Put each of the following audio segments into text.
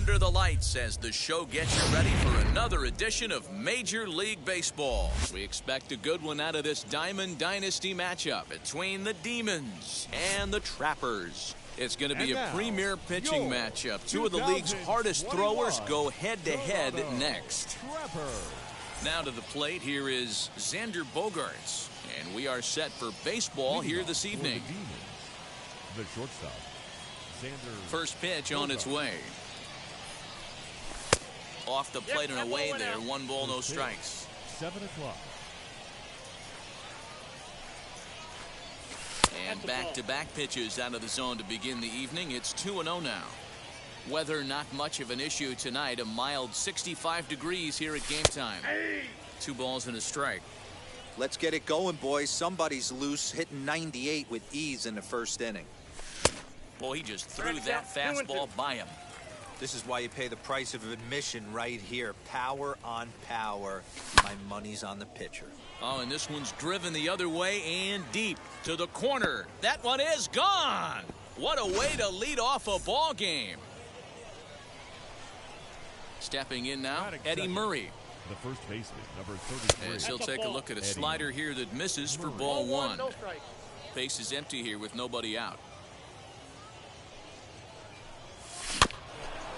under the lights as the show gets you ready for another edition of Major League Baseball. We expect a good one out of this Diamond Dynasty matchup between the Demons and the Trappers. It's going to be a premier pitching matchup. Two of the league's hardest throwers go head-to-head next. Now to the plate, here is Xander Bogaerts. And we are set for baseball here this evening. The shortstop, First pitch on its way. Off the plate and away there. 1 ball, no strikes. 7 o'clock. And back-to-back pitches out of the zone to begin the evening. It's 2-0 now. Weather not much of an issue tonight. A mild 65 degrees here at game time. 2 balls and a strike. Let's get it going, boys. Somebody's loose, hitting 98 with ease in the first inning. Boy, he just threw that fastball by him. This is why you pay the price of admission right here. Power on power. My money's on the pitcher. Oh, and this one's driven the other way and deep to the corner. That one is gone. What a way to lead off a ball game. Stepping in now, Eddie Murray. The first baseman, number 33. As he'll take a look at a slider here that misses for ball 1. Base is empty here with nobody out.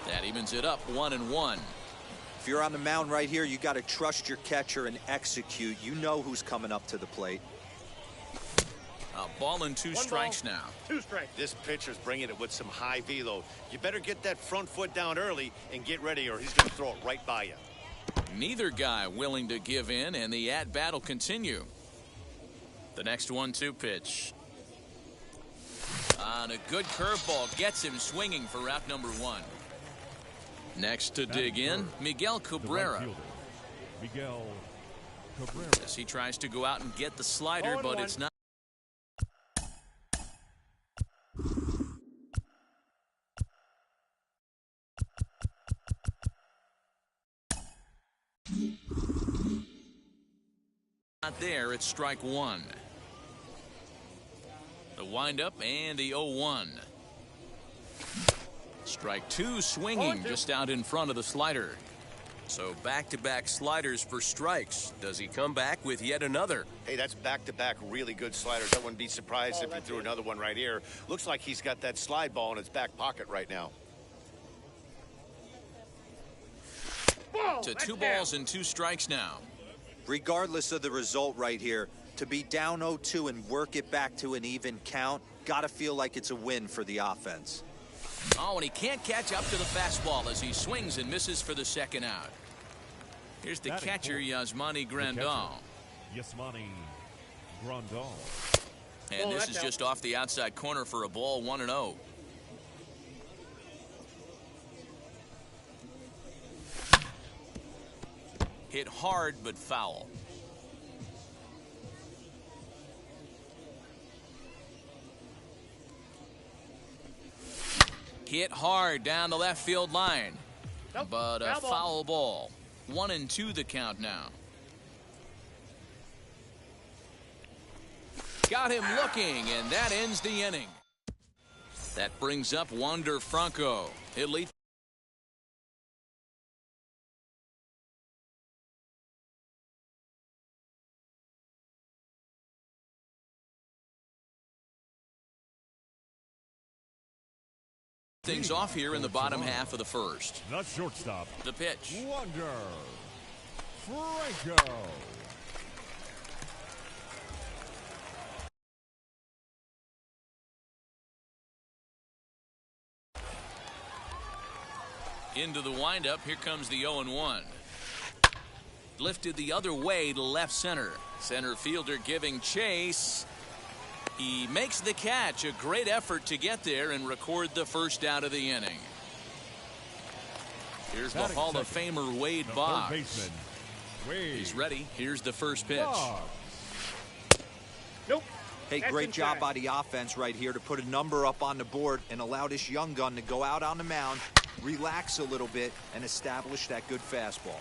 That evens it up, 1-1. If you're on the mound right here, you got to trust your catcher and execute. You know who's coming up to the plate. A ball and 2 strikes now. 2 strikes. This pitcher's bringing it with some high velo. You better get that front foot down early and get ready, or he's going to throw it right by you. Neither guy willing to give in, and the at-bat will continue. The next 1-2 pitch. On a good curveball gets him swinging for route number 1. Next to dig in, Miguel Cabrera. Miguel Cabrera. As he tries to go out and get the slider, but it's not. Not there, it's strike 1. The windup and the 0-1. Strike 2 swinging just out in front of the slider. So back-to-back sliders for strikes. Does he come back with yet another? Hey, that's back-to-back really good sliders. I wouldn't be surprised if he threw another one right here. Looks like he's got that slide ball in his back pocket right now. To 2 balls and 2 strikes now. Regardless of the result right here, to be down 0-2 and work it back to an even count, got to feel like it's a win for the offense. Oh, and he can't catch up to the fastball as he swings and misses for the second out. Here's the catcher, Yasmani Grandal. Yasmani Grandal. And this is just off the outside corner for a ball, 1-0. Hit hard but foul. Hit hard down the left field line. But a foul ball. 1-2 the count now. Got him looking, and that ends the inning. That brings up Wander Franco. He'll lead things off here in the bottom half of the first. The shortstop. The pitch. Wander Franco. Into the windup. Here comes the 0-1. Lifted the other way to left center. Center fielder giving chase. He makes the catch. A great effort to get there and record the first out of the inning. Here's the Hall of Famer Wade Boggs. He's ready. Here's the first pitch. Nope. Hey, great job by the offense right here to put a number up on the board and allow this young gun to go out on the mound, relax a little bit, and establish that good fastball.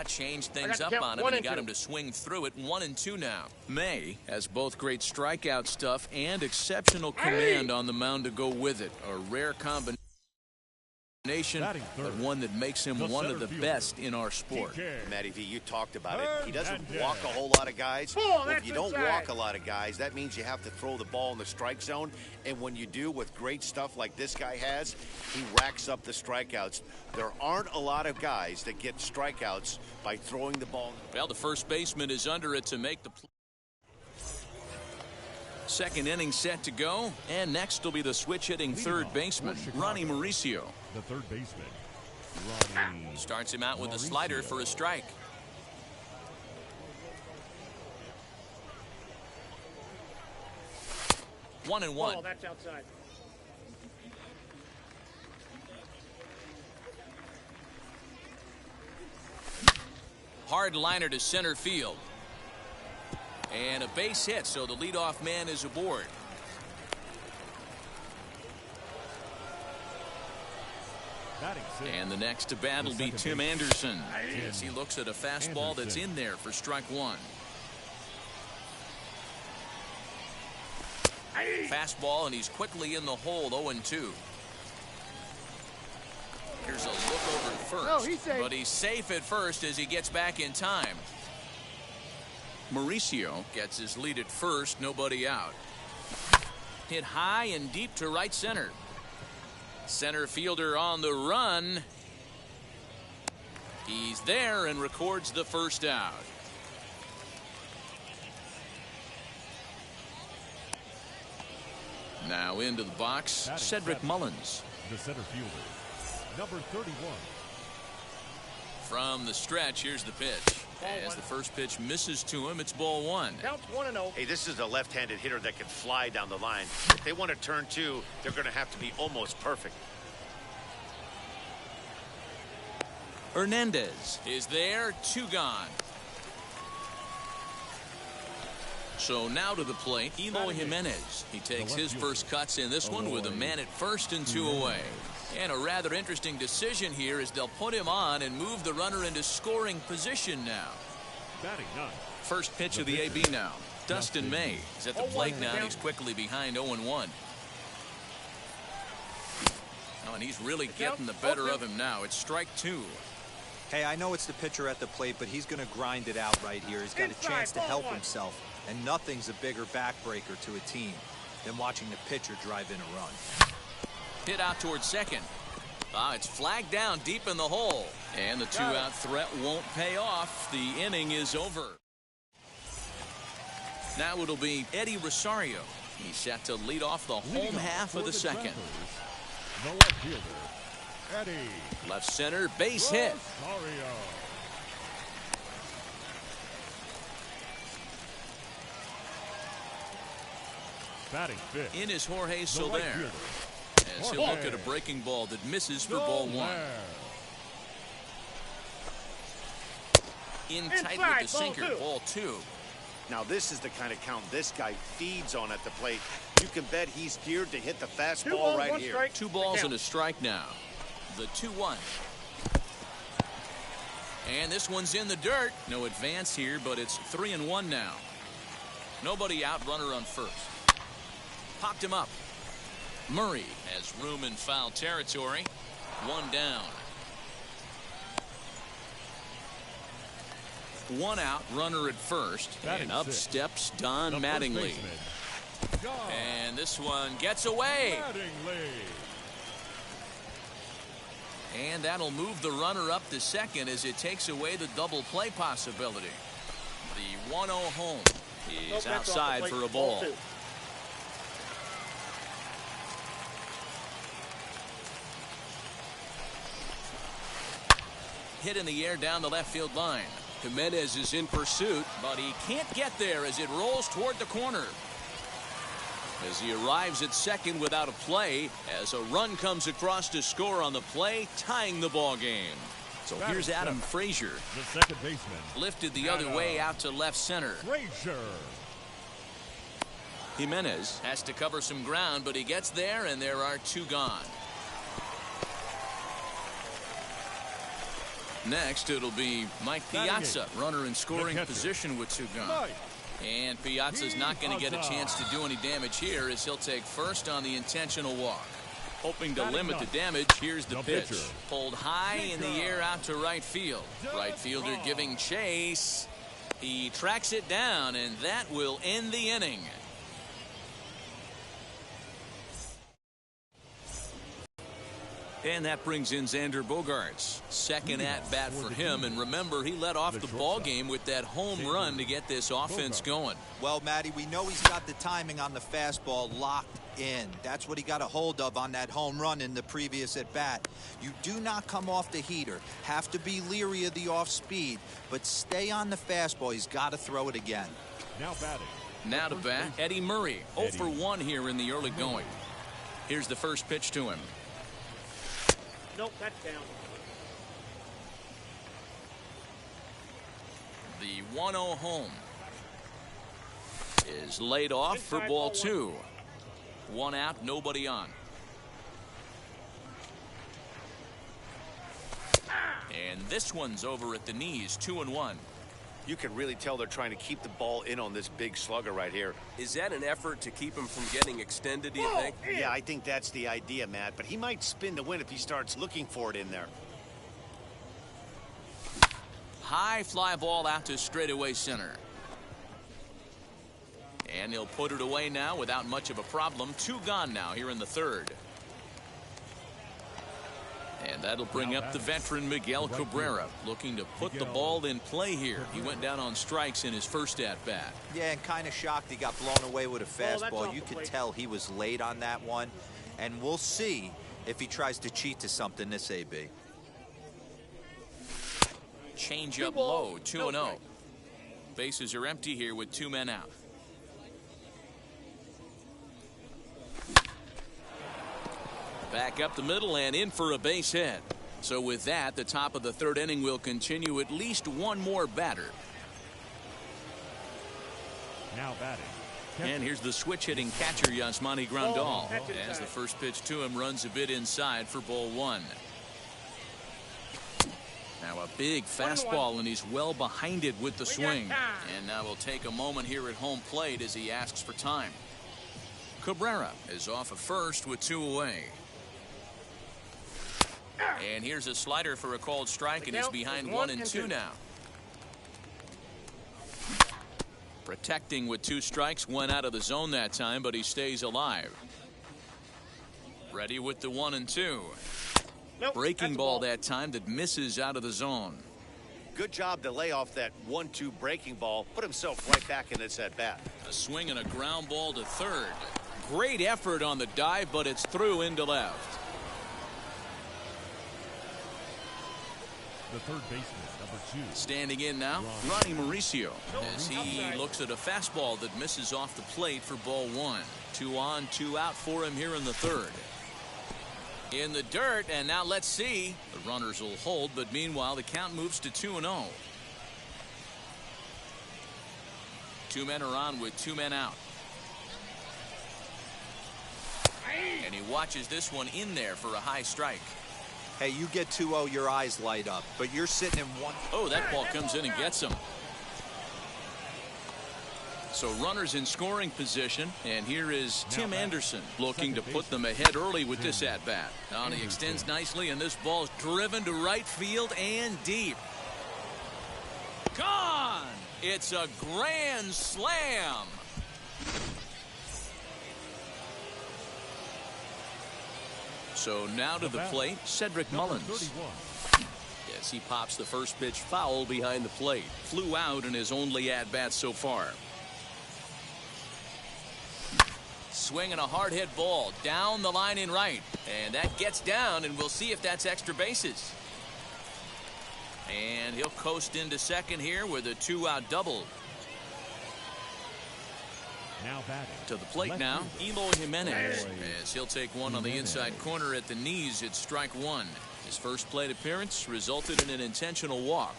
changed things up on him, and he got him to swing through it. 1-2 now. May has both great strikeout stuff and exceptional command on the mound to go with it. A rare combination, but one that makes him one of the best in our sport. Matty V, you talked about it. He doesn't walk a whole lot of guys. Well, if you don't walk a lot of guys, that means you have to throw the ball in the strike zone. And when you do, with great stuff like this guy has, he racks up the strikeouts. There aren't a lot of guys that get strikeouts by throwing the ball. Well, the first baseman is under it to make the play. Second inning set to go, and next will be the switch-hitting third baseman, Ronnie Mauricio. The third baseman, Ronnie. Starts him out with a slider for a strike. One and one. Oh, that's outside. Hard liner to center field. And a base hit, so the leadoff man is aboard. And the next to bat will be Tim Anderson, as he looks at a fastball that's in there for strike one. Fastball, and he's quickly in the hole. 0-2. Here's a look over at first, but he's safe at first as he gets back in time. Mauricio gets his lead at first, nobody out. Hit high and deep to right center. Center fielder on the run. He's there and records the first out. Now into the box, Cedric Mullins. The center fielder, number 31. From the stretch, here's the pitch. As the first pitch misses to him, it's ball one. Counts 1-0. Hey, this is a left-handed hitter that can fly down the line. If they want to turn two, they're going to have to be almost perfect. Hernandez is there, 2 gone. So now to the plate, Eloy Jimenez. He takes his first cuts in this one with a man at first and 2 away. And a rather interesting decision here is they'll put him on and move the runner into scoring position now. First pitch of the AB now. Dustin May is at the plate now, and he's quickly behind 0-1. Oh, and he's really getting the better of him now. It's strike 2. Hey, I know it's the pitcher at the plate, but he's going to grind it out right here. He's got a chance to help himself, and nothing's a bigger backbreaker to a team than watching the pitcher drive in a run. Hit out towards second. It's flagged down deep in the hole, and the 2-out threat won't pay off. The inning is over. Now it'll be Eddie Rosario. He's set to lead off the home half of the second. The left fielder, Eddie. Left center, base hit. Rosario. Batting fifth. In is Jorge Soler. Right fielder, as he'll look at a breaking ball that misses for ball one. In tight with the sinker, ball 2. Now this is the kind of count this guy feeds on at the plate. You can bet he's geared to hit the fastball right here. Strike. 2 balls and a strike now. The 2-1. And this one's in the dirt. No advance here, but it's 3-1 now. Nobody out, runner on first. Popped him up. Murray has room in foul territory. 1 down. 1 out, runner at first. And up steps Don Mattingly. And this one gets away. And that'll move the runner up to second as it takes away the double play possibility. The 1-0 home is outside for a ball. Hit in the air down the left field line. Jimenez is in pursuit, but he can't get there as it rolls toward the corner. As he arrives at second without a play, as a run comes across to score on the play, tying the ball game. So here's Adam Frazier. The second baseman. Lifted the other way out to left center. Frazier. Jimenez has to cover some ground, but he gets there, and there are 2 gone. Next, it'll be Mike Piazza, runner in scoring position with two gone. And Piazza's not going to get a chance to do any damage here as he'll take first on the intentional walk. Hoping to limit the damage, here's the pitch. Pulled high in the air out to right field. Right fielder giving chase. He tracks it down, and that will end the inning. And that brings in Xander Bogaerts. Second at bat for him. And remember, he led off the ball game with that home run to get this offense going. Well, Matty, we know he's got the timing on the fastball locked in. That's what he got a hold of on that home run in the previous at bat. You do not come off the heater. Have to be leery of the off speed, but stay on the fastball. He's got to throw it again. Now batting. Now to bat, Eddie Murray. 0 for 1 here in the early going. Here's the first pitch to him. Nope, that's down. The 1-0 home is laid off for ball 2. 1 out, nobody on. And this one's over at the knees, 2-1. You can really tell they're trying to keep the ball in on this big slugger right here. Is that an effort to keep him from getting extended, do you think? Yeah, I think that's the idea, Matt. But he might spin to win if he starts looking for it in there. High fly ball out to straightaway center. And he'll put it away now without much of a problem. 2 gone now here in the third. And that'll bring up the veteran Miguel Cabrera, looking to put the ball in play here. He went down on strikes in his first at-bat. Yeah, and kind of shocked he got blown away with a fastball. You could tell he was late on that one. And we'll see if he tries to cheat to something this AB. Change up low, 2-0. Bases are empty here with 2 men out. Back up the middle and in for a base hit. So with that, the top of the third inning will continue at least one more batter. Now batting. And here's the switch-hitting catcher, Yasmani Grandal. As the first pitch to him runs a bit inside for ball 1. Now a big fastball, and he's well behind it with the swing. And now we'll take a moment here at home plate as he asks for time. Cabrera is off of first with 2 away. And here's a slider for a called strike, and he's behind 1-2 now. Protecting with 2 strikes, 1 out of the zone that time, but he stays alive. Ready with the 1-2. Breaking ball that time that misses out of the zone. Good job to lay off that 1-2 breaking ball. Put himself right back in this at bat. A swing and a ground ball to third. Great effort on the dive, but it's through into left. The third baseman, number 2. Standing in now, Ronnie Mauricio, as he looks at a fastball that misses off the plate for ball 1. 2 on, 2 out for him here in the third. In the dirt, and now let's see. The runners will hold, but meanwhile the count moves to 2-0. 2 men are on with 2 men out. And he watches this one in there for a high strike. Hey, you get 2-0, your eyes light up, but you're sitting in 1. Oh, that ball comes in and gets him. So runners in scoring position, and here is Tim Anderson looking to put them ahead early with this at-bat. Now he extends nicely, and this ball's driven to right field and deep. Gone! It's a grand slam. So now to the plate, Cedric Mullins. Yes, he pops the first pitch foul behind the plate. Flew out in his only at-bat so far. Swinging a hard hit ball down the line in right. And that gets down, and we'll see if that's extra bases. And he'll coast into second here with a 2-out double. Now batting. To the plate now, Eloy Jimenez, as he'll take one on the inside corner at the knees. It's strike 1. His first plate appearance resulted in an intentional walk.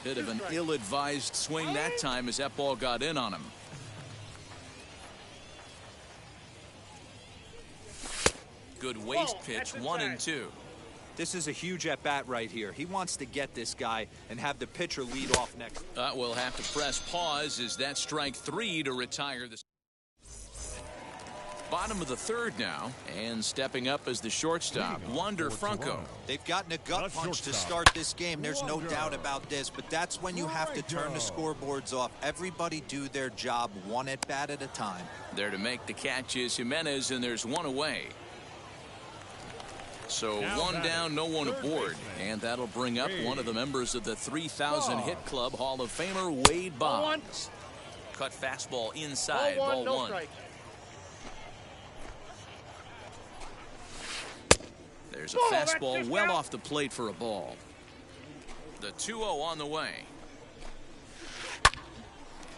Bit of an ill-advised swing that time as that ball got in on him. Good waist pitch, 1-2. This is a huge at-bat right here. He wants to get this guy and have the pitcher lead off next. We'll have to press pause as that strike 3 to retire the bottom of the third now, and stepping up as the shortstop, Wander Franco. They've gotten a gut punch to start this game. There's no doubt about this, but that's when you have to turn the scoreboards off. Everybody do their job one at bat at a time. There to make the catch is Jimenez, and there's one away. So one down, no one aboard, and that'll bring up one of the members of the 3,000 hit club, Hall of Famer Wade Boggs. Cut fastball inside, ball one. There's a fastball well off the plate for a ball. The 2-0 on the way.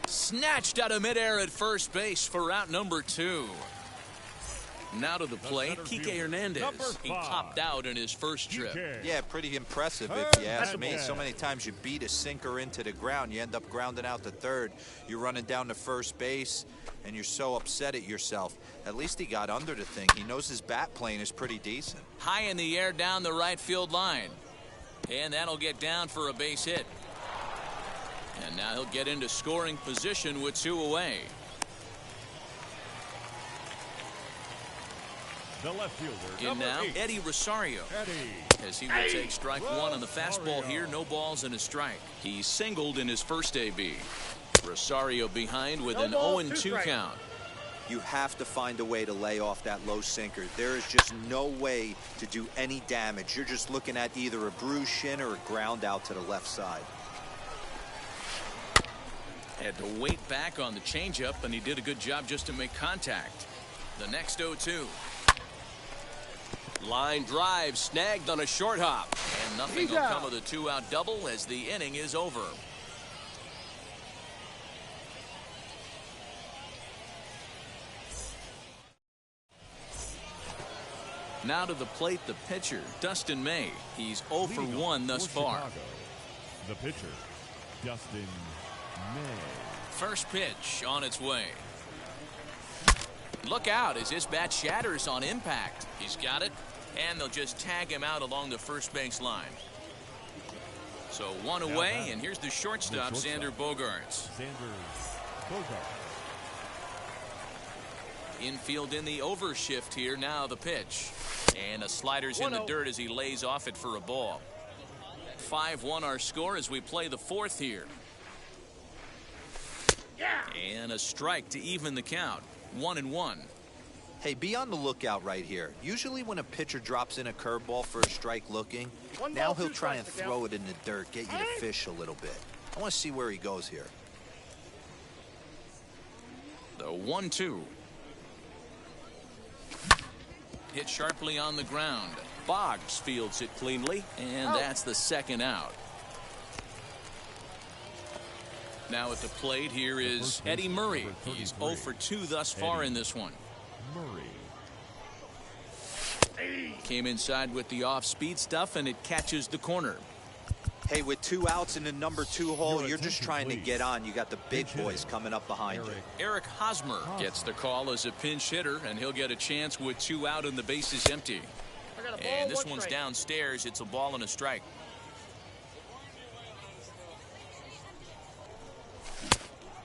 Snatched out of midair at first base for out number 2. Now to the plate, Kike Hernandez. He topped out in his first trip. Yeah, pretty impressive if you ask me. So many times you beat a sinker into the ground, you end up grounding out to third. You're running down to first base, and you're so upset at yourself. At least he got under the thing. He knows his bat plane is pretty decent. High in the air down the right field line. And that'll get down for a base hit. And now he'll get into scoring position with 2 away. The left fielder. In now, 8. Eddie Rosario. As he will take strike 1 on the fastball here. No balls and a strike. He singled in his first AB. Rosario behind with an 0-2 count. You have to find a way to lay off that low sinker. There is just no way to do any damage. You're just looking at either a bruised shin or a ground out to the left side. Had to wait back on the changeup, and he did a good job just to make contact. The next 0-2. Line drive snagged on a short hop, and nothing will come of the 2-out double as the inning is over. Now to the plate, the pitcher, Dustin May. He's 0 for 1 thus far. Chicago, the pitcher, Dustin May. First pitch on its way. Look out as his bat shatters on impact. He's got it, and they'll just tag him out along the first base line. So 1 away, and here's the shortstop, Xander Bogaerts. Infield in the overshift here. Now the pitch. And a slider's in the dirt as he lays off it for a ball. 5-1 our score as we play the 4th here. And a strike to even the count. 1-1. Hey, be on the lookout right here. Usually when a pitcher drops in a curveball for a strike looking, now he'll try and throw it in the dirt, get you to fish a little bit. I want to see where he goes here. The 1-2. Hit sharply on the ground. Boggs fields it cleanly, and that's the 2nd out. Now at the plate, here is Eddie Murray. He's 0 for 2 thus far in this one. Came inside with the off-speed stuff, and it catches the corner. Hey, with 2 outs in the number 2 hole, you're just trying to get on. You got the big boys coming up behind you. Eric Hosmer gets the call as a pinch hitter, and he'll get a chance with 2 out and the bases empty. And this one's downstairs. It's a ball and a strike.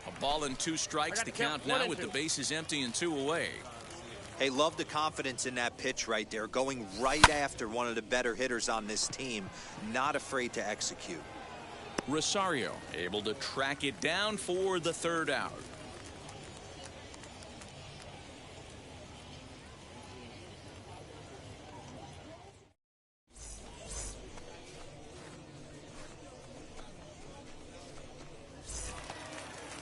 A ball and 2 strikes to count now with the bases empty and 2 away. Hey, love the confidence in that pitch right there, going right after one of the better hitters on this team, not afraid to execute. Rosario able to track it down for the 3rd out.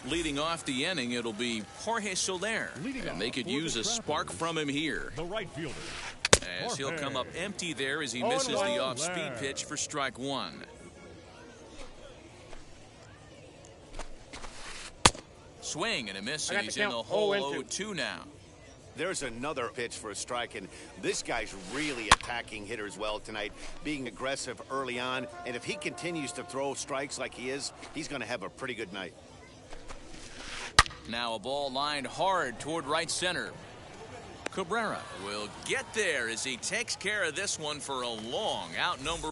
Leading off the inning, it'll be Jorge Soler, and they could use a spark from him here. The right fielder, as he'll come up empty there as he misses the off-speed pitch for strike 1. Swing and a miss, and he's in the hole 0-2 now. There's another pitch for a strike, and this guy's really attacking hitters well tonight, being aggressive early on, and if he continues to throw strikes like he is, he's going to have a pretty good night. Now a ball lined hard toward right center. Cabrera will get there as he takes care of this one for a long out number.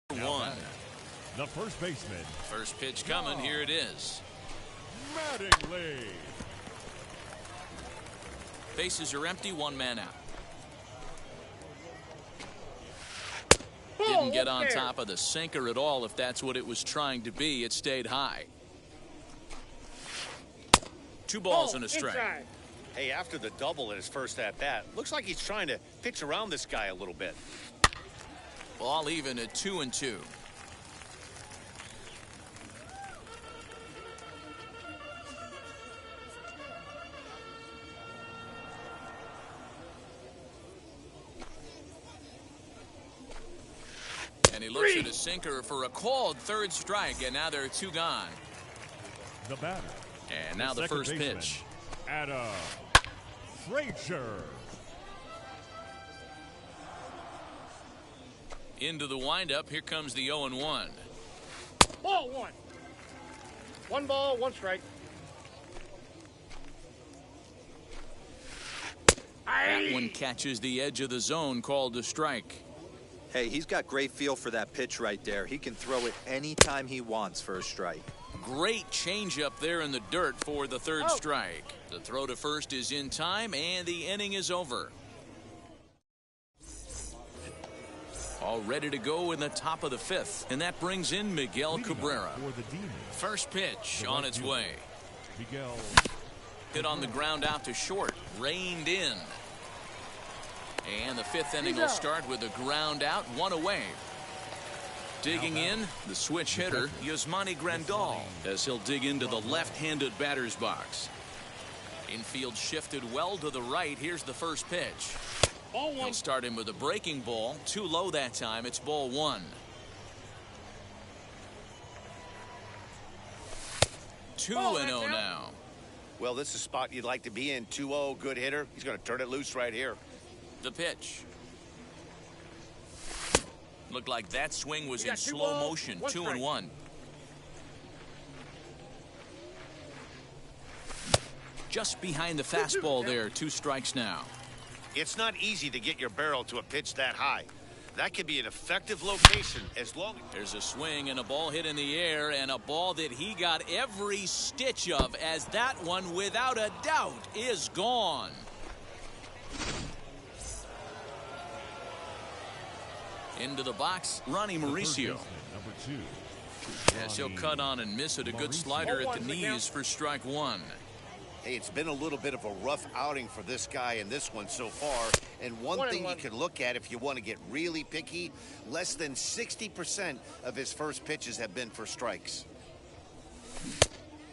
One. The first baseman. First pitch coming. Here it is. Mattingly. Bases are empty. One man out. Didn't get on top of the sinker at all. If that's what it was trying to be, it stayed high. 2 balls and a strike. Inside. Hey, after the double in his first at-bat, looks like he's trying to pitch around this guy a little bit. Ball even at 2-2. And he looks at a sinker for a called third strike, and now there are 2 gone. The batter. And now the first baseman, pitch. Adam Frazier. Into the windup. Here comes the 0-1. Ball 1. 1 ball, 1 strike. That one catches the edge of the zone, called a strike. Hey, he's got great feel for that pitch right there. He can throw it anytime he wants for a strike. Great changeup there in the dirt for the third strike. The throw to first is in time, and the inning is over. All ready to go in the top of the 5th, and that brings in Miguel Cabrera. For the Demons. First pitch on its way. Miguel. Hit on the ground out to short, reined in. And the 5th inning will start with a ground out, 1 away. Digging in, the switch hitter, Yasmani Grandal, as he'll dig into the left-handed batter's box. Infield shifted well to the right. Here's the first pitch. He'll start him with a breaking ball. Too low that time. It's ball 1. 2-0 now. Well, this is a spot you'd like to be in. 2-0, good hitter. He's going to turn it loose right here. The pitch. Looked like that swing was in slow motion. 2-1. Just behind the fastball there. 2 strikes now. It's not easy to get your barrel to a pitch that high. That could be an effective location as long as... There's a swing and a ball hit in the air, and a ball that he got every stitch of, as that one, without a doubt, is gone. Into the box, Ronnie Mauricio. Number 2. Yes, he'll cut on and miss it. A good slider at the knees for strike 1. Hey, it's been a little bit of a rough outing for this guy in this one so far. And one thing you can look at if you want to get really picky, less than 60% of his first pitches have been for strikes.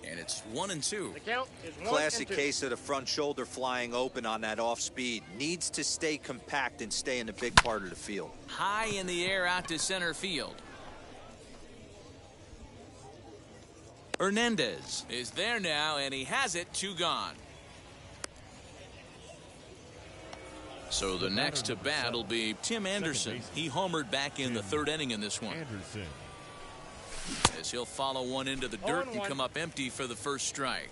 And it's 1-2. The count is 1-2. Classic case of the front shoulder flying open on that off speed. Needs to stay compact and stay in the big part of the field. High in the air out to center field. Hernandez is there now, and he has it. 2 gone. So the next to bat will be Tim Anderson. He homered back in the 3rd inning in this one. Anderson. As he'll follow one into the dirt and come up empty for the first strike.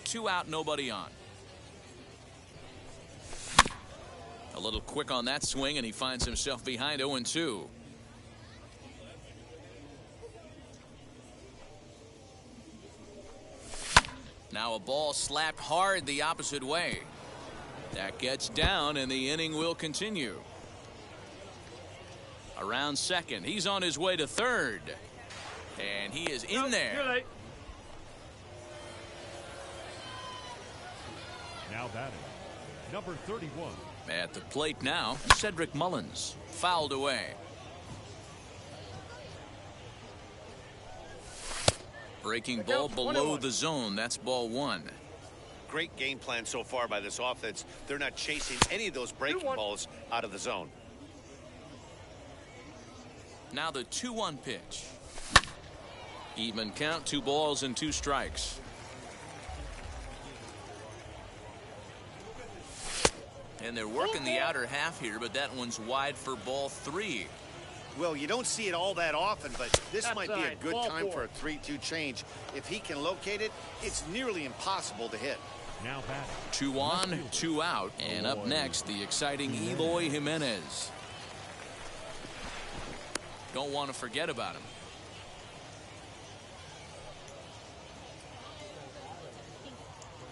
2 out, nobody on. A little quick on that swing, and he finds himself behind 0-2. Now a ball slapped hard the opposite way. That gets down, and the inning will continue. Around second. He's on his way to third. And he is in there. Too late. Now batting. Number 31. At the plate now, Cedric Mullins. Fouled away. Breaking ball below the zone. That's ball 1. Great game plan so far by this offense. They're not chasing any of those breaking balls out of the zone. Now the 2-1 pitch. Even count, 2 balls and 2 strikes. And they're working the outer half here, but that one's wide for ball 3. Well, you don't see it all that often, but this might be a Outside, good ball time 4. for a 3-2 change. If he can locate it, it's nearly impossible to hit. Now batting. 2 on, 2 out. And up next, the exciting Eloy Jimenez. Don't want to forget about him.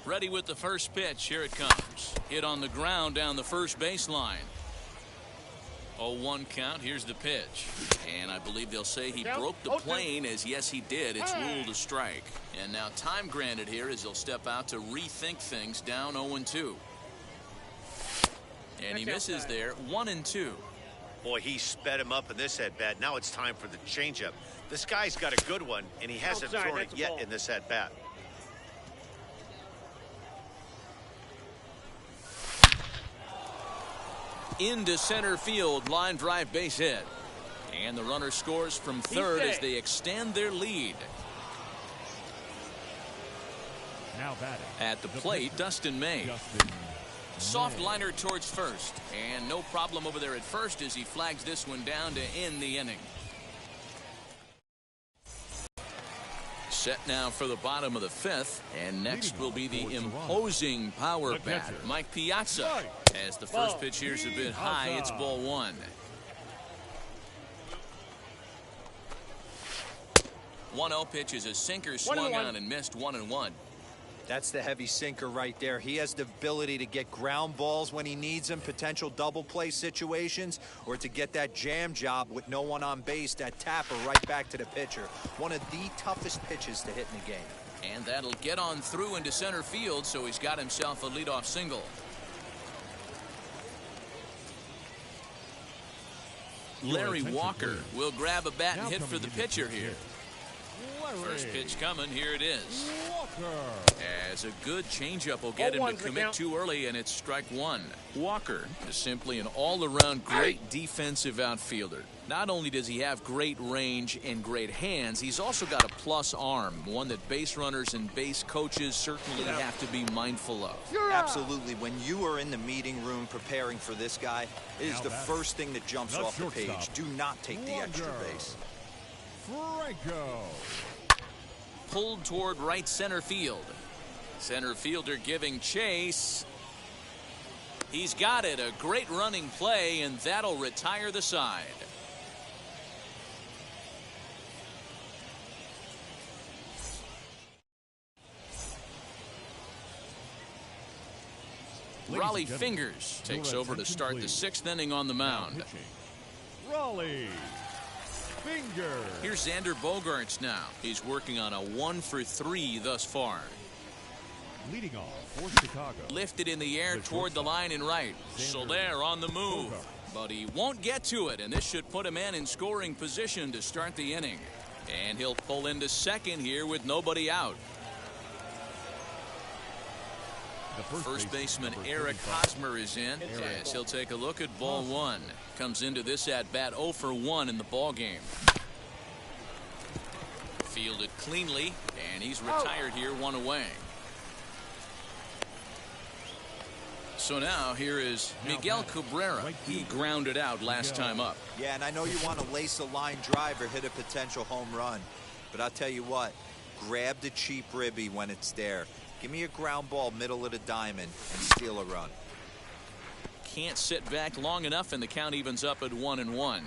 Ready with the first pitch. Here it comes. Hit on the ground down the first baseline. 0-1 count. Here's the pitch. And I believe they'll say he broke the plane, as yes, he did. It's ruled a strike. And now time granted here as he'll step out to rethink things, down 0-2. And he misses there, 1-2. Boy, he sped him up in this at-bat. Now it's time for the changeup. This guy's got a good one, and he hasn't Outside, thrown it that's a yet ball. in this at-bat. Into center field, line drive base hit. And the runner scores from third as they extend their lead. Now batting. At the plate, Dustin May. Justin Soft liner towards first. And no problem over there at first as he flags this one down to end the inning. Set now for the bottom of the 5th. And next will be the imposing power bat, Mike Piazza. As the first pitch here's a bit high, it's ball 1. 1-0 pitch is a sinker swung on and missed 1-1. That's the heavy sinker right there. He has the ability to get ground balls when he needs them, potential double play situations, or to get that jam job with no one on base, that tapper right back to the pitcher. One of the toughest pitches to hit in the game. And that'll get on through into center field, so he's got himself a leadoff single. Larry Walker will grab a bat and hit for the pitcher here. First pitch coming. Here it is. As a good changeup will get him to commit too early, and it's strike 1. Walker is simply an all-around great defensive outfielder. Not only does he have great range and great hands, he's also got a plus arm, one that base runners and base coaches certainly have to be mindful of. Absolutely. When you are in the meeting room preparing for this guy, it is the first thing that jumps off the page. Do not take the extra base. Franco. Pulled toward right center field. Center fielder giving chase. He's got it. A great running play, and that'll retire the side. Raleigh Fingers takes over to start the 6th inning on the mound. Raleigh Fingers. Here's Xander Bogaerts now. He's working on a 1-for-3 thus far. Leading off for Chicago. Lifted in the air toward the line and right. Soler on the move. But he won't get to it, and this should put a man in scoring position to start the inning. And he'll pull into second here with nobody out. First baseman Eric Hosmer is in as he'll take a look at ball 1. Comes into this at bat 0 for 1 in the ball game. Fielded cleanly, and he's retired here, 1 away. So now here is Miguel Cabrera. He grounded out last time up. Yeah, and I know you want to lace a line drive or hit a potential home run, but I'll tell you what, grab the cheap ribby when it's there. Give me a ground ball middle of the diamond and steal a run. Can't sit back long enough, and the count evens up at 1-1.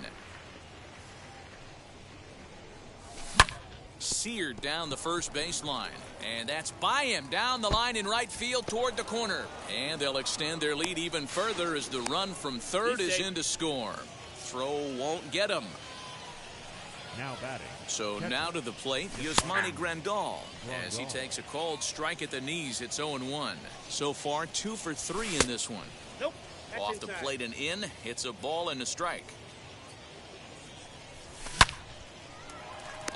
Seared down the first baseline, and that's by him down the line in right field toward the corner. And they'll extend their lead even further as the run from third is in to score. Throw won't get him. Now batting. So now to the plate, Yasmani Grandal, as he takes a called strike at the knees. It's 0-1. So far, 2 for 3 in this one. Nope. Off the plate and in, it's a ball and a strike.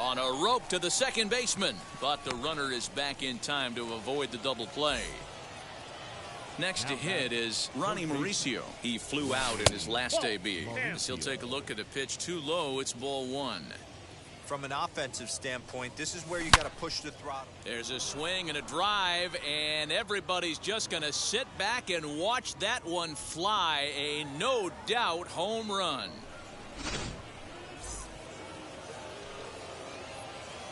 On a rope to the second baseman, but the runner is back in time to avoid the double play. Next to hit is Ronnie Mauricio. He flew out in his last AB. As he'll take a look at a pitch too low, it's ball 1. From an offensive standpoint, this is where you got to push the throttle. There's a swing and a drive, and everybody's just going to sit back and watch that one fly. A no doubt home run.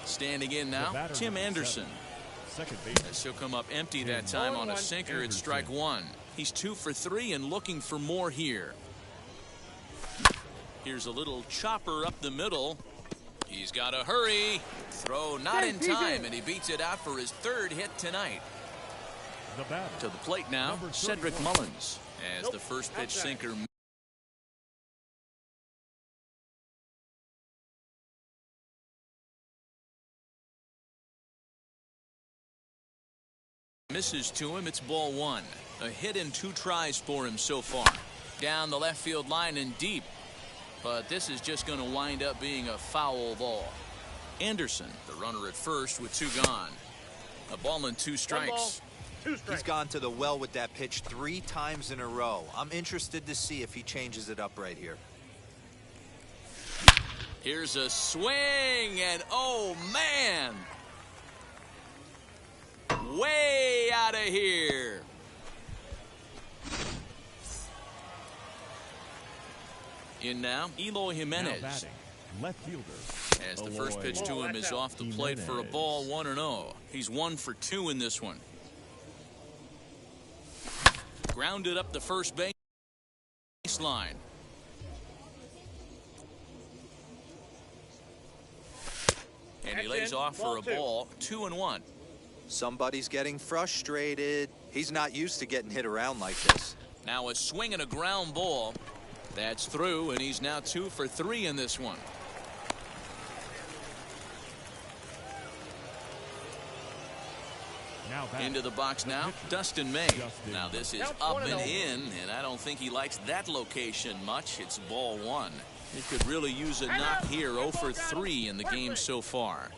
Standing in now, Tim Anderson. Second base. As he'll come up empty that time on a sinker. It's strike one. He's 2 for 3 and looking for more here. Here's a little chopper up the middle. He's got to hurry. Throw not in time, and he beats it out for his 3rd hit tonight. To the plate now, Cedric Mullins, as the first pitch sinker misses to him. It's ball 1. A hit in 2 tries for him so far. Down the left field line and deep. But this is just going to wind up being a foul ball. Anderson, the runner at first with 2 gone. A ball and 2 strikes. He's gone to the well with that pitch 3 times in a row. I'm interested to see if he changes it up right here. Here's a swing, and oh man, way out of here. In now, Eloy Jimenez. Left fielder. As the first pitch to him is off the plate for a ball, 1-0. He's 1 for 2 in this one. Grounded up the first baseline. And he lays off for a ball, 2-1. Somebody's getting frustrated. He's not used to getting hit around like this. Now a swing and a ground ball. That's through, and he's now 2 for 3 in this one. Into the box now, Dustin May. Now this is up and in, and I don't think he likes that location much. It's ball 1. He could really use a knock here. 0 for 3 in the game so far.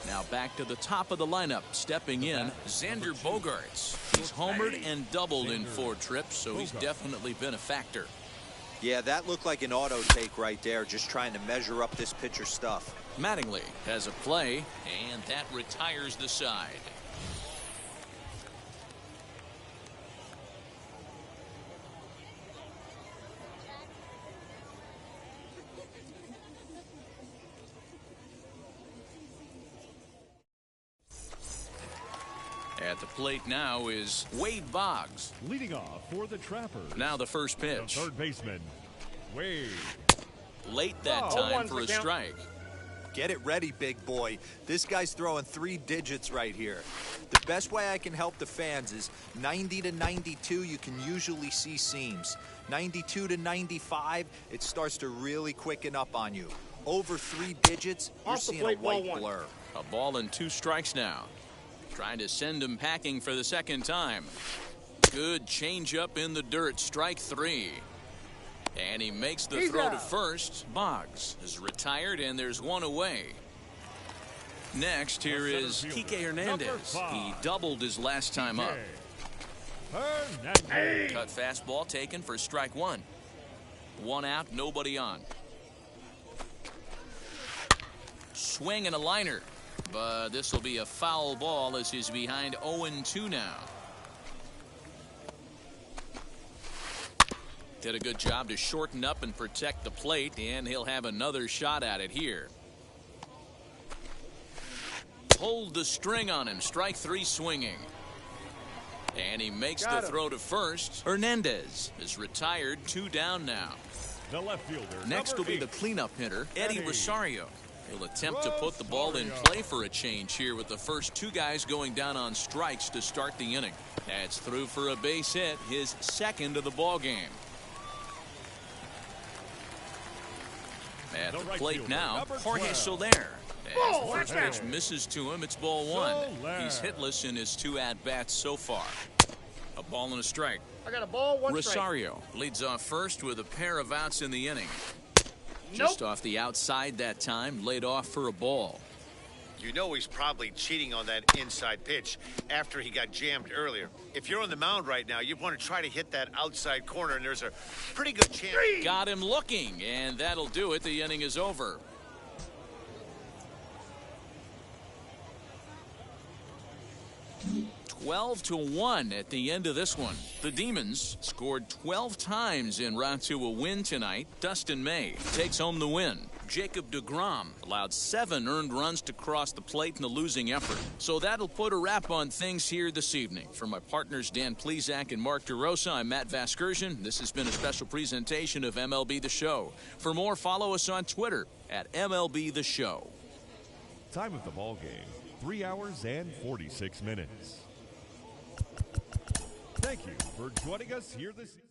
Now back to the top of the lineup. Stepping in, Xander Bogaerts. He's homered and doubled in 4 trips, so he's definitely been a factor. Yeah, that looked like an auto take right there, just trying to measure up this pitcher's stuff. Mattingly has a play, and that retires the side. At the plate now is Wade Boggs. Leading off for the Trappers. Now the first pitch. The third baseman, Wade. Late that time for a strike. Get it ready, big boy. This guy's throwing 3 digits right here. The best way I can help the fans is 90 to 92, you can usually see seams. 92 to 95, it starts to really quicken up on you. Over 3 digits, you're seeing a white blur. A ball and 2 strikes now. Trying to send him packing for the second time. Good changeup in the dirt. Strike 3. And he makes the throw to first. Boggs is retired, and there's 1 away. Next, here is Kike Hernandez. He doubled his last time up. Cut fastball taken for strike 1. 1 out, nobody on. Swing and a liner. But this will be a foul ball as he's behind 0-2 now. Did a good job to shorten up and protect the plate, and he'll have another shot at it here. Pulled the string on him. Strike 3 swinging. And he makes the throw to first. Hernandez is retired. 2 down now. The left fielder. Next will be the cleanup hitter, Eddie Rosario. He'll attempt to put the ball in play for a change here with the first 2 guys going down on strikes to start the inning. That's through for a base hit, his 2nd of the ball game. At the plate now, Jorge Soler. As the first pitch misses to him, it's ball 1. He's hitless in his 2 at-bats so far. A ball and a strike. I got a ball, 1 strike. Rosario leads off first with a pair of outs in the inning. Just off the outside that time, laid off for a ball. You know he's probably cheating on that inside pitch after he got jammed earlier. If you're on the mound right now, you want to try to hit that outside corner, and there's a pretty good chance. Got him looking, and that'll do it. The inning is over. 12-1 at the end of this one. The Demons scored 12 times en route to a win tonight. Dustin May takes home the win. Jacob deGrom allowed 7 earned runs to cross the plate in the losing effort. So that'll put a wrap on things here this evening. For my partners Dan Plesac and Mark DeRosa, I'm Matt Vasgersian. This has been a special presentation of MLB The Show. For more, follow us on Twitter at MLB The Show. Time of the ball game, 3 hours and 46 minutes. Thank you for joining us here this evening.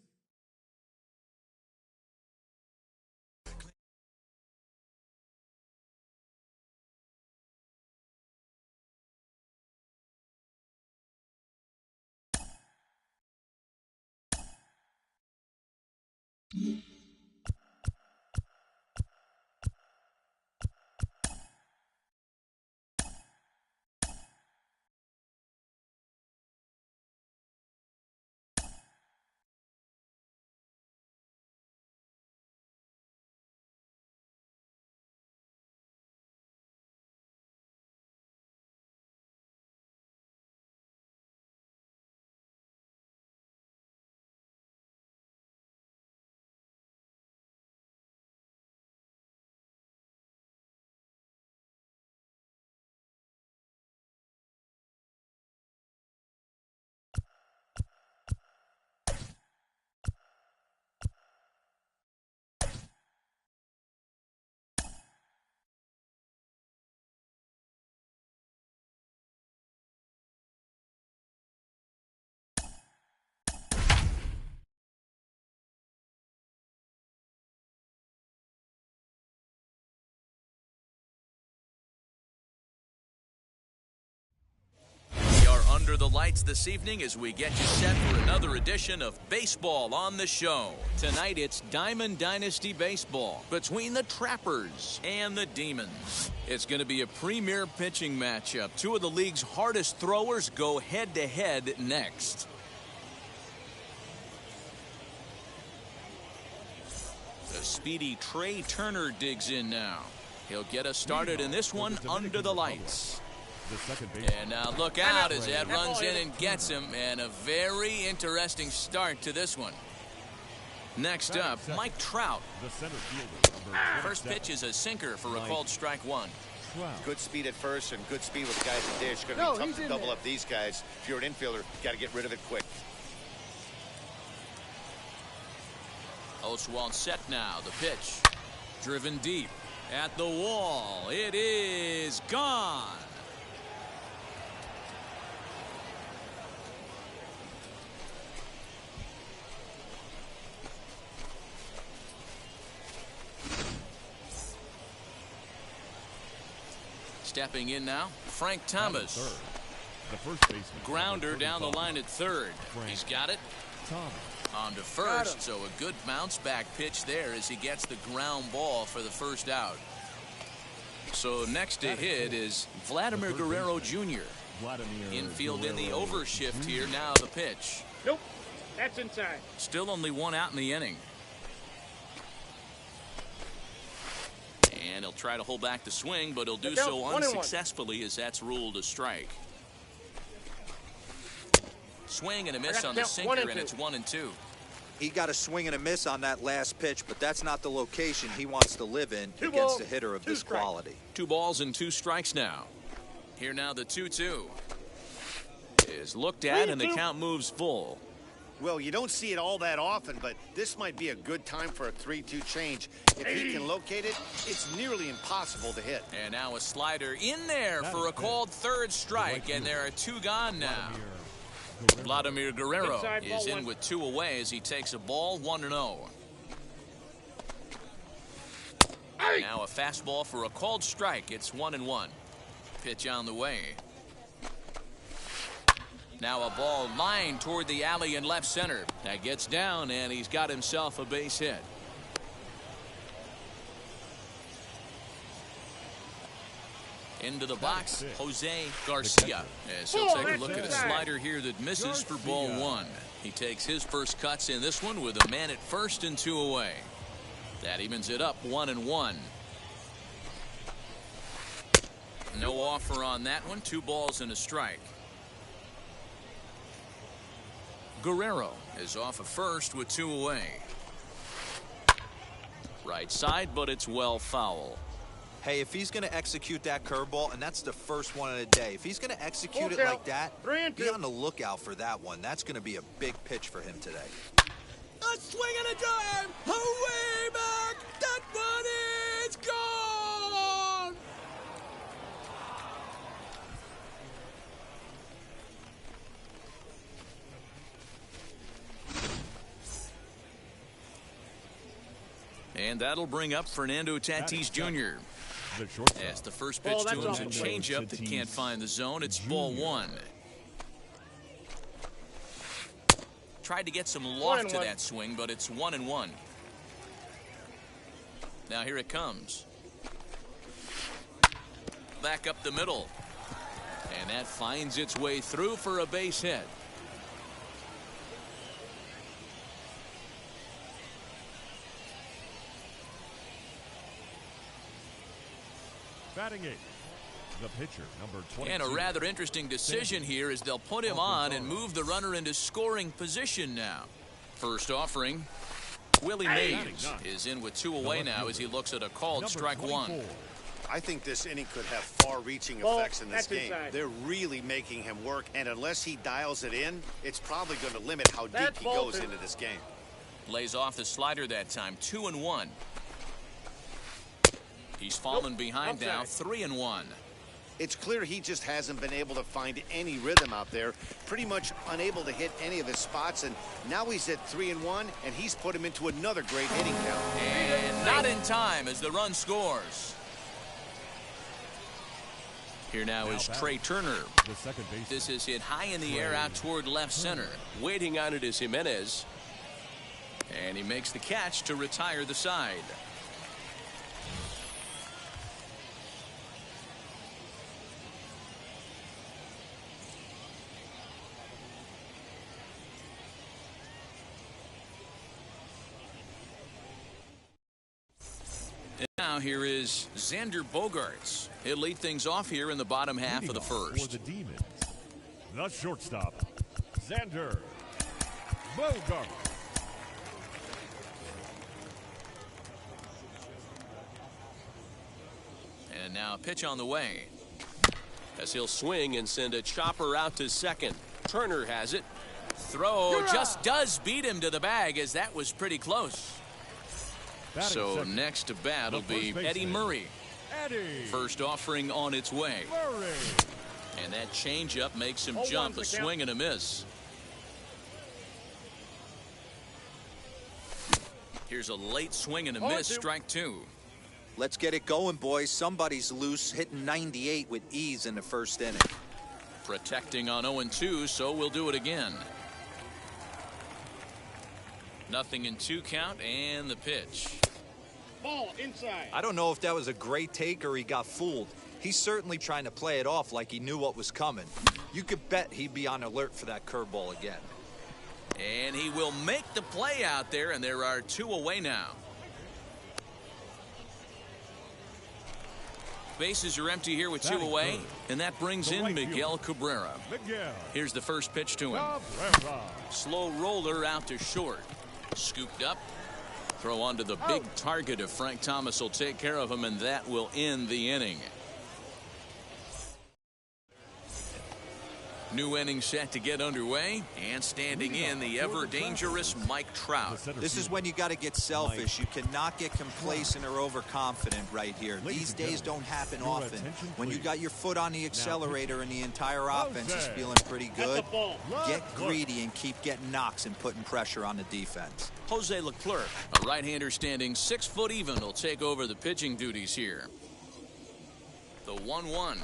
Under the lights this evening as we get you set for another edition of Baseball on the Show. Tonight it's Diamond Dynasty Baseball between the Trappers and the Demons. It's going to be a premier pitching matchup. Two of the league's hardest throwers go head-to-head next. The speedy Trey Turner digs in now. He'll get us started in this one under the lights. And now look out as Ed runs in and gets him, and a very interesting start to this one. Next up, Mike Trout. First pitch is a sinker for a called strike one. Good speed at first and good speed with guys at dish. Going to be tough to double up these guys. If you're an infielder, got to get rid of it quick. Oswalt set now. The pitch driven deep at the wall. It is gone. Stepping in now, Frank Thomas. The first baseman. Grounder down the line at third. He's got it. On to first, so a good bounce back pitch there as he gets the ground ball for the first out. So next to hit is Vladimir Guerrero Jr. Infield in the overshift here. Now the pitch. Nope, that's inside. Still only one out in the inning. And he'll try to hold back the swing, but he'll do so unsuccessfully as that's ruled a strike. Swing and a miss on the sinker, and it's 1-2. He got a swing and a miss on that last pitch, but that's not the location he wants to live in against a hitter of this quality. 2 balls and 2 strikes now. Here now the 2-2 is looked at, and the count moves full. Well, you don't see it all that often, but this might be a good time for a 3-2 change. If he can locate it, it's nearly impossible to hit. And now a slider in there for a called third strike, and there are 2 gone now. Vladimir Guerrero is in with 2 away as he takes a ball, 1-0. Now a fastball for a called strike. It's 1-1. Pitch on the way. Now a ball lined toward the alley in left center. That gets down, and he's got himself a base hit. Into the box, Jose Garcia, as he'll take a look at a slider here that misses for ball 1. He takes his first cuts in this one with a man at first and 2 away. That evens it up, 1-1. No offer on that one. 2 balls and a strike. Guerrero is off at first with 2 away. Right side, but it's well foul. Hey, if he's going to execute that curveball, and that's the first one of the day, if he's going to execute it like that, be on the lookout for that one. That's going to be a big pitch for him today. A swing and a drive, away back, that one is gone! And that'll bring up Fernando Tatis Jr. As the first pitch to him is a changeup that can't find the zone. It's ball 1. Tried to get some loft to that swing, but it's 1-1. Now here it comes. Back up the middle. And that finds its way through for a base hit. Batting 8, the pitcher, number 22. And a rather interesting decision here is they'll put him on and move the runner into scoring position now. First offering, Willie Mays is in with 2 away now as he looks at a called strike 1. I think this inning could have far-reaching effects in this game. They're really making him work, and unless he dials it in, it's probably going to limit how deep he goes into this game. Lays off the slider that time, 2-1. He's fallen behind now, 3-1. It's clear he just hasn't been able to find any rhythm out there, pretty much unable to hit any of his spots, and now he's at 3-1, and he's put him into another great hitting count. And not in time as the run scores. Here now is Trey Turner. The second base. This is hit high in the air out toward left center. Waiting on it is Jimenez. And he makes the catch to retire the side. And now here is Xander Bogaerts. He'll lead things off here in the bottom half of the first. For the Demons, the shortstop, Xander Bogaerts. And now a pitch on the way. As he'll swing and send a chopper out to second. Turner has it. Throw just does beat him to the bag as that was pretty close. So next to bat will be Eddie Murray. First offering on its way. And that changeup makes him jump, a swing and a miss. Here's a late swing and a miss, strike 2. Let's get it going, boys. Somebody's loose, hitting 98 with ease in the first inning. Protecting on 0-2, so we'll do it again. Nothing in 2 count, and the pitch. Ball inside. I don't know if that was a great take or he got fooled. He's certainly trying to play it off like he knew what was coming. You could bet he'd be on alert for that curveball again. And he will make the play out there, and there are 2 away now. Bases are empty here with 2 away, and that brings in Miguel Cabrera. Here's the first pitch to him. Slow roller out to short. Scooped up. Throw onto the big target of Frank Thomas will take care of him, and that will end the inning. New inning set to get underway, and standing in the ever-dangerous Mike Trout. This is when you got to get selfish. You cannot get complacent or overconfident right here. These days don't happen often. When you got your foot on the accelerator and the entire offense is feeling pretty good, get greedy and keep getting knocks and putting pressure on the defense. Jose Leclerc, a right-hander standing 6 foot even, will take over the pitching duties here. The 1-1.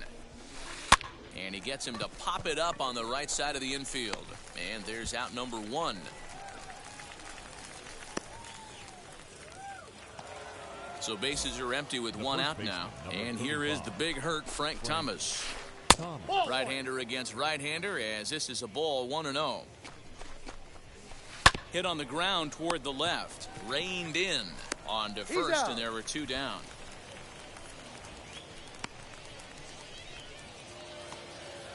And he gets him to pop it up on the right side of the infield. And there's out number 1. So bases are empty with 1 out now. And here is the big hurt, Frank Thomas. Right-hander against right-hander, as this is a ball 1-0. Hit on the ground toward the left. Reined in on to first, and there were 2 down.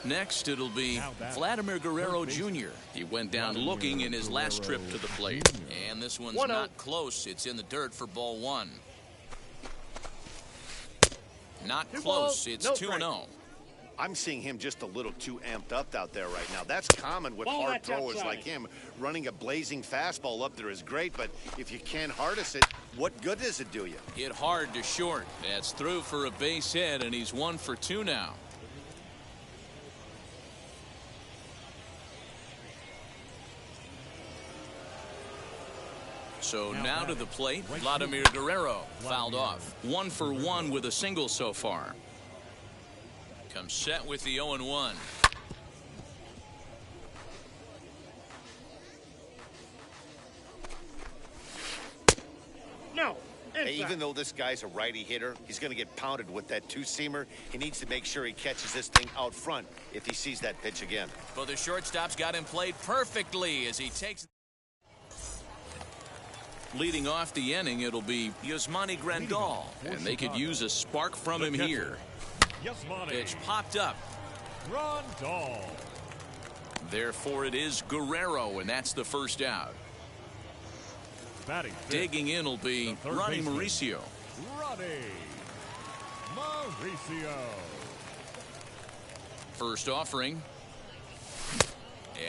Next, it'll be Vladimir Guerrero Jr. He went down looking in his last trip to the plate. And this one's not close. It's in the dirt for ball one. Not close. It's 2-0. I'm seeing him just a little too amped up out there right now. That's common with hard throwers like him. Running a blazing fastball up there is great, but if you can't harness it, what good does it do you? Hit hard to short. That's through for a base hit, and he's 1 for 2 now. So now to the plate, Vladimir Guerrero fouled off. 1 for 1 with a single so far. Comes set with the 0-1. No. Hey, even though this guy's a righty hitter, he's going to get pounded with that two-seamer. He needs to make sure he catches this thing out front if he sees that pitch again. But the shortstop's got him played perfectly as he takes. Leading off the inning, it'll be Yasmani Grandal, and they could use a spark from him here. Pitch popped up. Grandal. Therefore, it is Guerrero, and that's the first out. Digging in will be Ronnie Mauricio. First offering.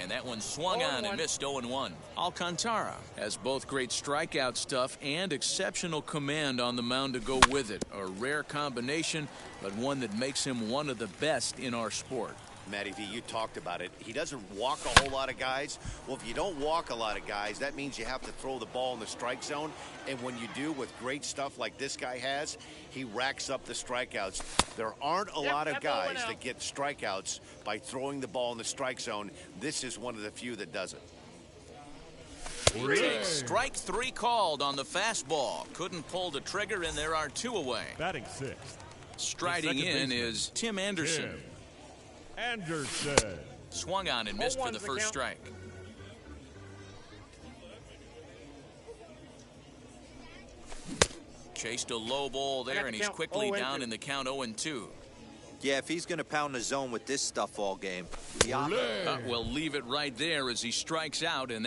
And that one swung on and missed 0-1. Alcantara has both great strikeout stuff and exceptional command on the mound to go with it. A rare combination, but one that makes him one of the best in our sport. Matty V, you talked about it. He doesn't walk a whole lot of guys. Well, if you don't walk a lot of guys, that means you have to throw the ball in the strike zone. And when you do, with great stuff like this guy has, he racks up the strikeouts. There aren't a lot of guys that get strikeouts by throwing the ball in the strike zone. This is one of the few that does it. Strike 3 called on the fastball. Couldn't pull the trigger, and there are 2 away. Batting sixth. Striding in is Tim Anderson. Swung on and missed for the first strike. Chased a low ball there, and he's quickly down in the count 0-2. Yeah, if he's going to pound the zone with this stuff all game. We'll leave it right there as he strikes out, and